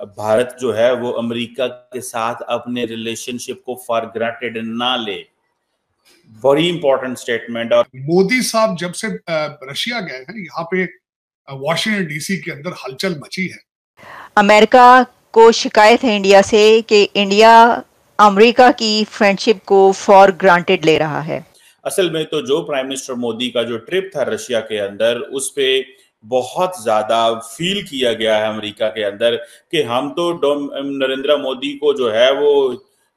भारत जो है वो अमेरिका के साथ अपने रिलेशनशिप को फॉर ग्रांटेड ना ले। बड़ी इंपॉर्टेंट स्टेटमेंट। और मोदी साहब जब से रशिया गए हैं, यहाँ पे वॉशिंगटन डीसी के अंदर हलचल मची है। अमेरिका को शिकायत है इंडिया से कि इंडिया अमेरिका की फ्रेंडशिप को फॉर ग्रांटेड ले रहा है। असल में तो जो प्राइम मिनिस्टर मोदी का जो ट्रिप था रशिया के अंदर, उस पे बहुत ज्यादा फील किया गया है अमेरिका के अंदर कि हम तो नरेंद्र मोदी को जो है वो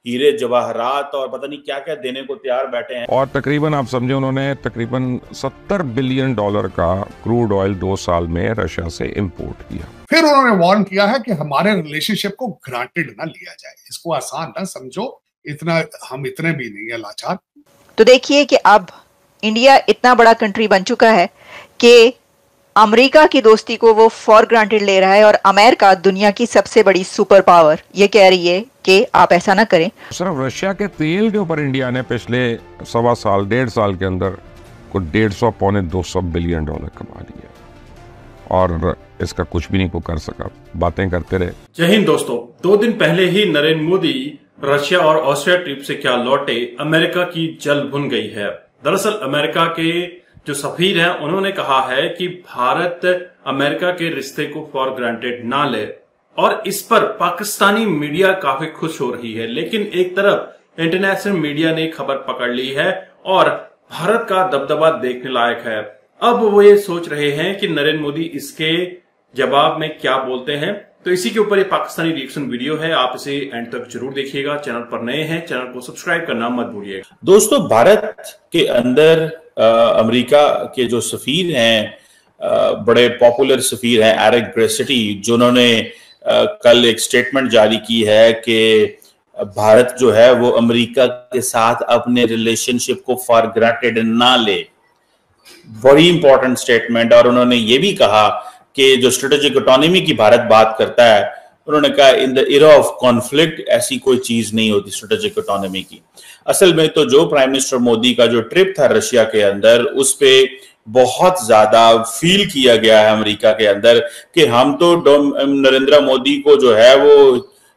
हीरे जवाहरात और पता नहीं क्या क्या देने को तैयार बैठे हैं। और तकरीबन आप समझे उन्होंने तकरीबन $70 बिलियन का क्रूड ऑयल 2 साल में रशिया से इंपोर्ट किया। फिर उन्होंने वार्न किया है कि हमारे रिलेशनशिप को ग्रांटेड ना लिया जाए। इसको आसान ना समझो, इतना हम इतने भी नहीं है लाचार। तो देखिए कि अब इंडिया इतना बड़ा कंट्री बन चुका है कि अमेरिका की दोस्ती को वो फॉर ग्रांटेड ले रहा है, और अमेरिका दुनिया की सबसे बड़ी सुपर पावर ये कह रही है कि आप ऐसा ना करें। सिर्फ रशिया के तेल के ऊपर इंडिया ने पिछले 1.25 साल के अंदर को 150-200 बिलियन डॉलर कमा लिया, और इसका कुछ भी नहीं को कर सका, बातें करते रहे। जय हिंद दोस्तों, 2 दिन पहले ही नरेंद्र मोदी रशिया और ऑस्ट्रिया ट्रिप से क्या लौटे, अमेरिका की जल भुन गई है। दरअसल अमेरिका के जो सफीर हैं उन्होंने कहा है कि भारत अमेरिका के रिश्ते को फॉर ग्रांटेड ना ले, और इस पर पाकिस्तानी मीडिया काफी खुश हो रही है। लेकिन एक तरफ इंटरनेशनल मीडिया ने खबर पकड़ ली है और भारत का दबदबा देखने लायक है। अब वो ये सोच रहे हैं कि नरेंद्र मोदी इसके जवाब में क्या बोलते हैं। तो इसी के ऊपर ये पाकिस्तानी रिएक्शन वीडियो है, आप इसे एंड तक जरूर देखिएगा। चैनल पर नए हैं, चैनल को सब्सक्राइब करना मत भूलिएगा। दोस्तों, भारत के अंदर अमेरिका के जो सफीर हैं, बड़े पॉपुलर सफीर हैं एरिक ग्रेसिटी, जिन्होंने कल एक स्टेटमेंट जारी की है कि भारत जो है वो अमेरिका के साथ अपने रिलेशनशिप को फॉर ग्रांटेड ना ले। बड़ी इंपॉर्टेंट स्टेटमेंट। और उन्होंने ये भी कहा कि जो स्ट्रेटेजिक ऑटोनॉमी की भारत बात करता है, उन्होंने कहा in the era of conflict ऐसी कोई चीज नहीं होती स्ट्रेटेजिक ऑटोनॉमी की। असल में तो जो प्राइम मिनिस्टर मोदी का जो ट्रिप था रशिया के अंदर, उस पे बहुत ज्यादा फील किया गया है अमेरिका के अंदर कि हम तो नरेंद्र मोदी को जो है वो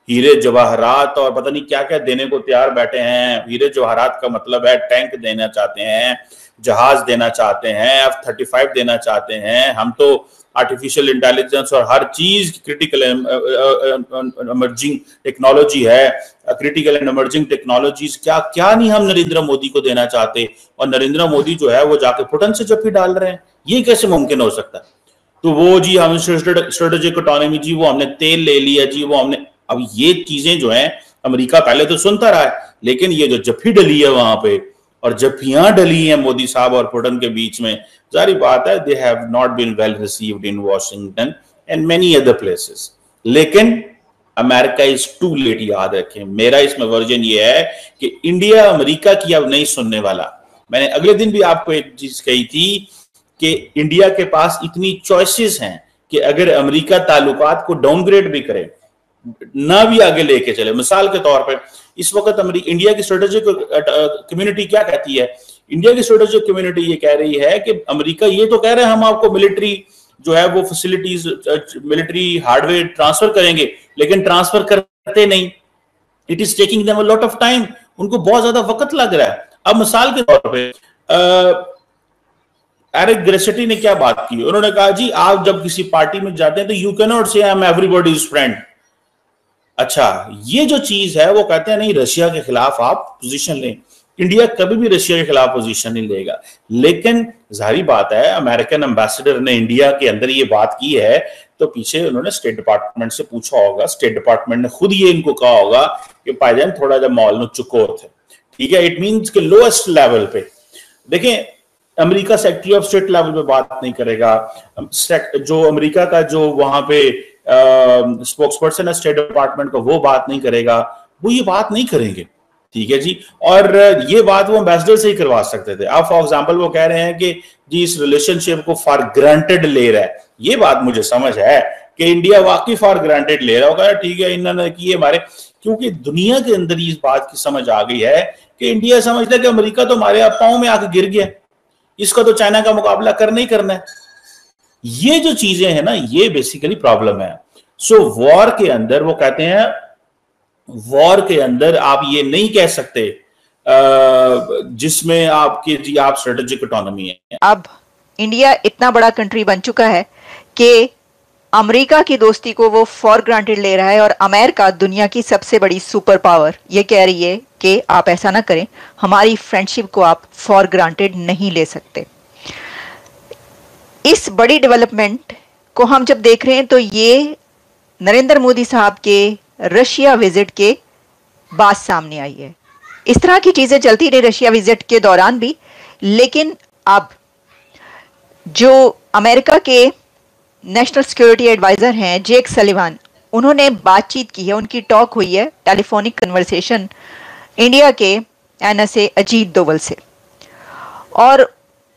हीरे जवाहरात और पता नहीं क्या क्या देने को तैयार बैठे हैं। हीरे जवाहरात का मतलब है टैंक देना चाहते हैं, जहाज देना चाहते हैं, F-35 देना चाहते हैं। हम तो आर्टिफिशियल इंटेलिजेंस और हर चीज क्रिटिकल इमर्जिंग टेक्नोलॉजी है, क्रिटिकल एंड इमर्जिंग टेक्नोलॉजीज क्या क्या नहीं हम नरेंद्र मोदी को देना चाहते, और नरेंद्र मोदी जो है वो जाके पुटन से जप्पी डाल रहे हैं। ये कैसे मुमकिन हो सकता है? तो वो जी हम स्ट्रेटेजिक ऑटोनॉमी जी, वो हमने तेल ले लिया जी, वो हमने, अब ये चीजें जो हैं अमेरिका पहले तो सुनता रहा है, लेकिन ये जो जप्पी डली है वहां पे, और जप्पियां डली हैं मोदी साहब और पुतिन के बीच में, जारी बात है they have not been well received in Washington and many other places. लेकिन अमेरिका इज टू लेट। याद रखें, मेरा इसमें वर्जन ये है कि इंडिया अमेरिका की अब नहीं सुनने वाला। मैंने अगले दिन भी आपको एक चीज कही थी कि इंडिया के पास इतनी चॉइसेस हैं कि अगर अमेरिका ताल्लुकात को डाउनग्रेड भी करे, ना भी आगे लेके चले। मिसाल के तौर पर इस वक्त इंडिया की स्ट्रेटेजिक कम्युनिटी क्या कहती है? इंडिया की स्ट्रेटेजिक कम्युनिटी ये कह रही है कि अमेरिका ये तो कह रहे हैं हम आपको मिलिट्री जो है वो फैसिलिटीज, मिलिट्री हार्डवेयर ट्रांसफर करेंगे, लेकिन ट्रांसफर करते नहीं। It is taking them a lot of time, उनको बहुत ज्यादा वक्त लग रहा है। अब मिसाल के तौर पे एरिक ग्रेसिटी ने क्या बात की? उन्होंने कहा जी आप जब किसी पार्टी में जाते हैं तो यू कैन नॉट से आई एम एवरीबॉडीज फ्रेंड। अच्छा, ये जो चीज है वो कहते हैं नहीं, रशिया के खिलाफ आप पोजीशन लें। इंडिया कभी भी रशिया के खिलाफ पोजीशन नहीं लेगा। लेकिन जाहिर बात है अमेरिकन एम्बेसडर ने इंडिया के अंदर ये बात की है तो पीछे उन्होंने स्टेट डिपार्टमेंट से पूछा होगा, स्टेट डिपार्टमेंट ने खुद ये इनको कहा होगा कि भाईजान थोड़ा जब मॉल में चुको थे, ठीक है। इट मीन्स के लोएस्ट लेवल पे देखें, America secretary of state level पे बात नहीं करेगा। जो अमेरिका का जो वहां पे स्पोक्सपर्सन है स्टेट डिपार्टमेंट का, वो बात नहीं करेगा, वो ये बात नहीं करेंगे, ठीक है जी। और ये बात वो एम्बेसडर से ही करवा सकते थे। अब फॉर एग्जांपल वो कह रहे हैं कि जी इस रिलेशनशिप को फॉर ग्रांटेड ले रहा है। ये बात मुझे समझ है कि इंडिया वाकई फॉर ग्रांटेड ले रहा होगा, ठीक है, इन्होंने किए हमारे, क्योंकि दुनिया के अंदर इस बात की समझ आ गई है कि इंडिया समझता है कि अमेरिका तो हमारे पांव में आके गिर गया, इसका तो चाइना का मुकाबला करना ही करना है। ये जो चीजें हैं ना, ये बेसिकली प्रॉब्लम है। सो वॉर के अंदर वो कहते हैं, वॉर के अंदर आप ये नहीं कह सकते जिसमें आपकी जी आप स्ट्रेटेजिक ऑटोनॉमी है। अब इंडिया इतना बड़ा कंट्री बन चुका है कि अमेरिका की दोस्ती को वो फॉर ग्रांटेड ले रहा है और अमेरिका दुनिया की सबसे बड़ी सुपर पावर ये कह रही है कि आप ऐसा ना करें, हमारी फ्रेंडशिप को आप फॉर ग्रांटेड नहीं ले सकते। इस बड़ी डेवलपमेंट को हम जब देख रहे हैं तो ये नरेंद्र मोदी साहब के रशिया विजिट के बाद सामने आई है। इस तरह की चीजें चलती रही रशिया विजिट के दौरान भी, लेकिन अब जो अमेरिका के नेशनल सिक्योरिटी एडवाइजर हैं जेक सलिवान, उन्होंने बातचीत की है, उनकी टॉक हुई है, टेलीफोनिक कन्वर्सेशन इंडिया के एनएसए अजीत डोवल से। और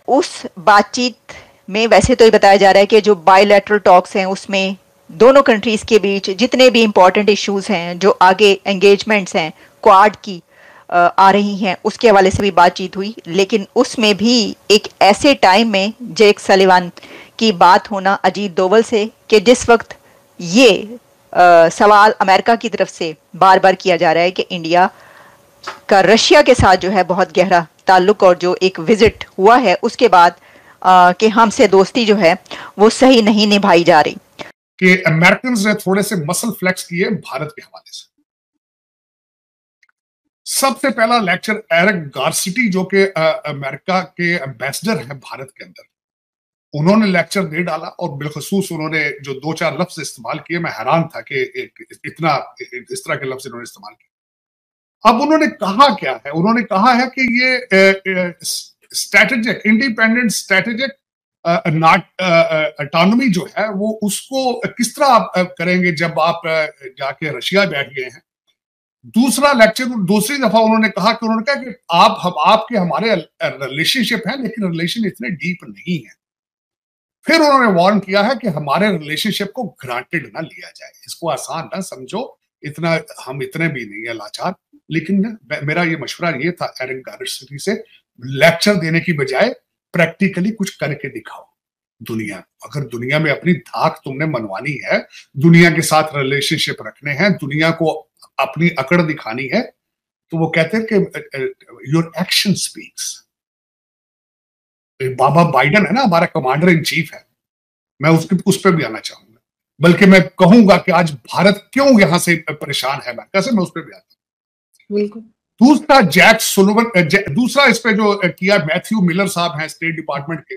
उस बातचीत में वैसे तो ये बताया जा रहा है कि जो बायलैटरल टॉक्स हैं उसमें दोनों कंट्रीज के बीच जितने भी इंपॉर्टेंट इश्यूज हैं, जो आगे एंगेजमेंट्स हैं क्वाड की आ रही हैं, उसके हवाले से भी बातचीत हुई। लेकिन उसमें भी एक ऐसे टाइम में जेक सलिवान की बात होना अजीत डोवल से कि जिस वक्त ये सवाल अमेरिका की तरफ से बार बार किया जा रहा है कि इंडिया का रशिया के साथ जो है बहुत गहरा ताल्लुक, और जो एक विजिट हुआ है उसके बाद कि हमसे दोस्ती जो है वो सही नहीं निभाई जा रही, कि अमेरिकन ने थोड़े से मसल फ्लेक्स किए भारत के हवाले से। सबसे पहला लेक्चर एरिक गारसिटी जो कि अमेरिका के एम्बेसडर हैं भारत के अंदर, उन्होंने लेक्चर दे डाला और बिलखसूस उन्होंने जो 2-4 लफ्ज इस्तेमाल किए, मैं हैरान था कि इतना इस तरह के लफ्ज इन्होंने इस्तेमाल किए। अब उन्होंने कहा क्या है? उन्होंने कहा है कि ये स्ट्रेटेजिक इंडिपेंडेंट स्ट्रेटेजिक ऑटोनॉमी जो है वो उसको किस तरह आप करेंगे जब आप जाके रशिया बैठ गए हैं। दूसरा लेक्चर, दूसरी दफा उन्होंने कहा कि आपके हमारे रिलेशनशिप है लेकिन रिलेशन इतने डीप नहीं है। फिर उन्होंने वार्न किया है कि हमारे रिलेशनशिप को ग्रांटेड ना लिया जाए, इसको आसान ना समझो, इतना हम इतने भी नहीं है लाचार। लेकिन मेरा ये मशवरा ये था एरिक गारसिटी से, लेक्चर देने की बजाय प्रैक्टिकली कुछ करके दिखाओ। अगर दुनिया में अपनी धाक तुमने मनवानी है, दुनिया के साथ रिलेशनशिप रखने हैं, दुनिया को अपनी अकड़ दिखानी है, तो वो कहते हैं कि your action speaks. Baba Biden है ना, हमारा कमांडर इन चीफ है, मैं उस पर भी आना चाहूंगा, बल्कि मैं कहूंगा कि आज भारत क्यों यहां से परेशान है, कैसे मैं उस पर भी आता हूं। बिल्कुल। दूसरा जैक सुलिवन, दूसरा इस पे जो किया मैथ्यू मिलर साहब हैं स्टेट डिपार्टमेंट के,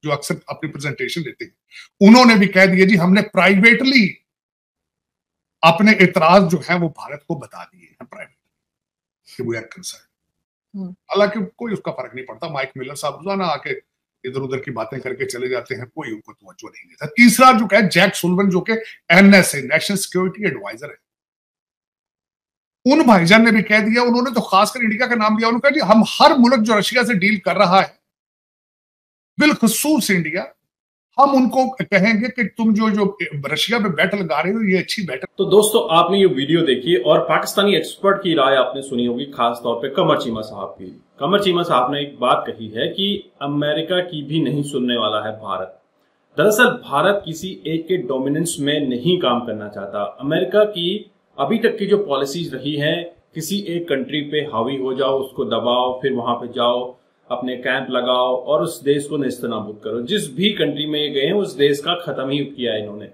जो अक्सर अपनी प्रेजेंटेशन देते हैं, उन्होंने भी कह दिया जी हमने प्राइवेटली अपने एतराज जो है वो भारत को बता दिए हैं प्राइवेट कि वी आर कंसर्न। हालांकि कोई उसका फर्क नहीं पड़ता, माइक मिलर साहब रोजाना आके इधर उधर की बातें करके चले जाते हैं, कोई उनको तवज्जो नहीं देता। तीसरा जो है जैक सुलिवन जो कि एनएसए नेशनल सिक्योरिटी एडवाइजर है, उन भाईजान ने भी कह दिया, उन्होंने तो खासकर इंडिया का नाम लिया, उन्होंने कहा जी हम हर मुल्क जो रशिया से डील कर रहा है, बिलखसूस इंडिया, हम उनको कहेंगे कि तुम जो रशिया पे बैट लगा रहे हो ये अच्छी बैट। तो दोस्तों आपने ये वीडियो देखी और पाकिस्तानी एक्सपर्ट की राय आपने सुनी होगी, खास तौर पे कमर चीमा साहब की। कमर चीमा साहब ने एक बात कही है कि अमेरिका की भी नहीं सुनने वाला है भारत। दरअसल भारत किसी एक के डोमिनेंस में नहीं काम करना चाहता। अमेरिका की अभी तक की जो पॉलिसीज रही हैं, किसी एक कंट्री पे हावी हो जाओ, उसको दबाओ, फिर वहां पे जाओ, अपने कैंप लगाओ और उस देश को नेस्तनाबूद करो। जिस भी कंट्री में ये गए हैं उस देश का खत्म ही किया है इन्होंने।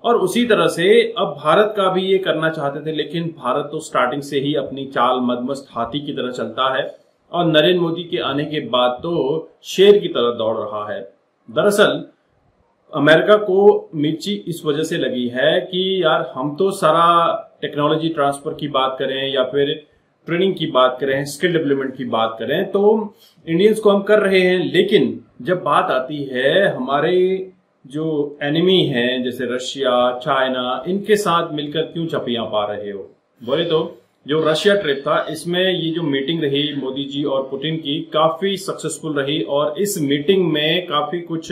और उसी तरह से अब भारत का भी ये करना चाहते थे, लेकिन भारत तो स्टार्टिंग से ही अपनी चाल मदमस्त हाथी की तरह चलता है और नरेंद्र मोदी के आने के बाद तो शेर की तरह दौड़ रहा है। दरअसल अमेरिका को मिर्ची इस वजह से लगी है कि यार हम तो सारा टेक्नोलॉजी ट्रांसफर की बात करें या फिर ट्रेनिंग की बात करें, स्किल डेवलपमेंट की बात करें, तो इंडियंस को हम कर रहे हैं, लेकिन जब बात आती है हमारे जो एनिमी हैं जैसे रशिया, चाइना, इनके साथ मिलकर क्यों चपियां पा रहे हो। बोले तो जो रशिया ट्रिप था, इसमें ये जो मीटिंग रही मोदी जी और पुतिन की, काफी सक्सेसफुल रही और इस मीटिंग में काफी कुछ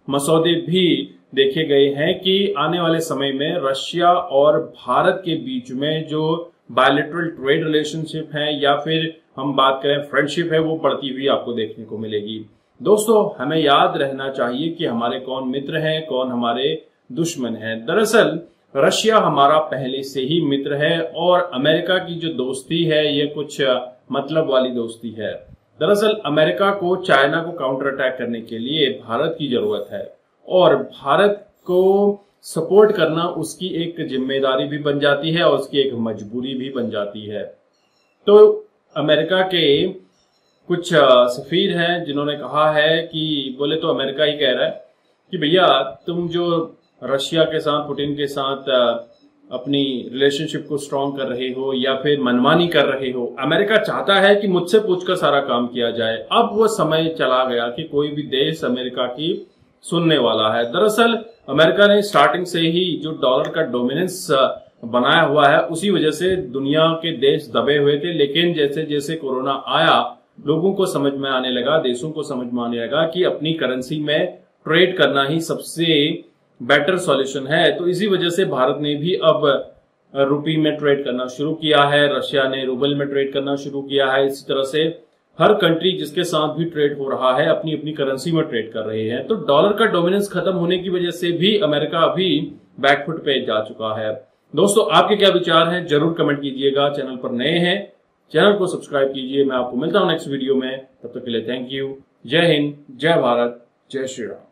मसौदे भी देखे गए हैं कि आने वाले समय में रशिया और भारत के बीच में जो बायलैटरल ट्रेड रिलेशनशिप है या फिर हम बात करें फ्रेंडशिप है, वो बढ़ती हुई आपको देखने को मिलेगी। दोस्तों हमें याद रहना चाहिए कि हमारे कौन मित्र हैं, कौन हमारे दुश्मन हैं। दरअसल रशिया हमारा पहले से ही मित्र है और अमेरिका की जो दोस्ती है ये कुछ मतलब वाली दोस्ती है। दरअसल अमेरिका को चाइना को काउंटर अटैक करने के लिए भारत की जरूरत है और भारत को सपोर्ट करना उसकी एक जिम्मेदारी भी बन जाती है और उसकी एक मजबूरी भी बन जाती है। तो अमेरिका के कुछ सफीर हैं जिन्होंने कहा है कि बोले तो अमेरिका ही कह रहा है कि भैया तुम जो रशिया के साथ पुतिन के साथ अपनी रिलेशनशिप को स्ट्रॉन्ग कर रहे हो या फिर मनमानी कर रहे हो, अमेरिका चाहता है कि मुझसे पूछकर सारा काम किया जाए। अब वो समय चला गया कि कोई भी देश अमेरिका की सुनने वाला है। दरअसल अमेरिका ने स्टार्टिंग से ही जो डॉलर का डोमिनेंस बनाया हुआ है उसी वजह से दुनिया के देश दबे हुए थे, लेकिन जैसे जैसे कोरोना आया लोगों को समझ में आने लगा, देशों को समझ में आने लगा कि अपनी करेंसी में ट्रेड करना ही सबसे बेटर सॉल्यूशन है। तो इसी वजह से भारत ने भी अब रुपी में ट्रेड करना शुरू किया है, रशिया ने रूबल में ट्रेड करना शुरू किया है। इसी तरह से हर कंट्री जिसके साथ भी ट्रेड हो रहा है अपनी अपनी करेंसी में ट्रेड कर रहे हैं। तो डॉलर का डोमिनेंस खत्म होने की वजह से भी अमेरिका अभी बैकफुट पे जा चुका है। दोस्तों आपके क्या विचार हैं जरूर कमेंट कीजिएगा। चैनल पर नए हैं चैनल को सब्सक्राइब कीजिए। मैं आपको मिलता हूं नेक्स्ट वीडियो में, तब तक के लिए थैंक यू। जय हिंद, जय भारत, जय श्री राम।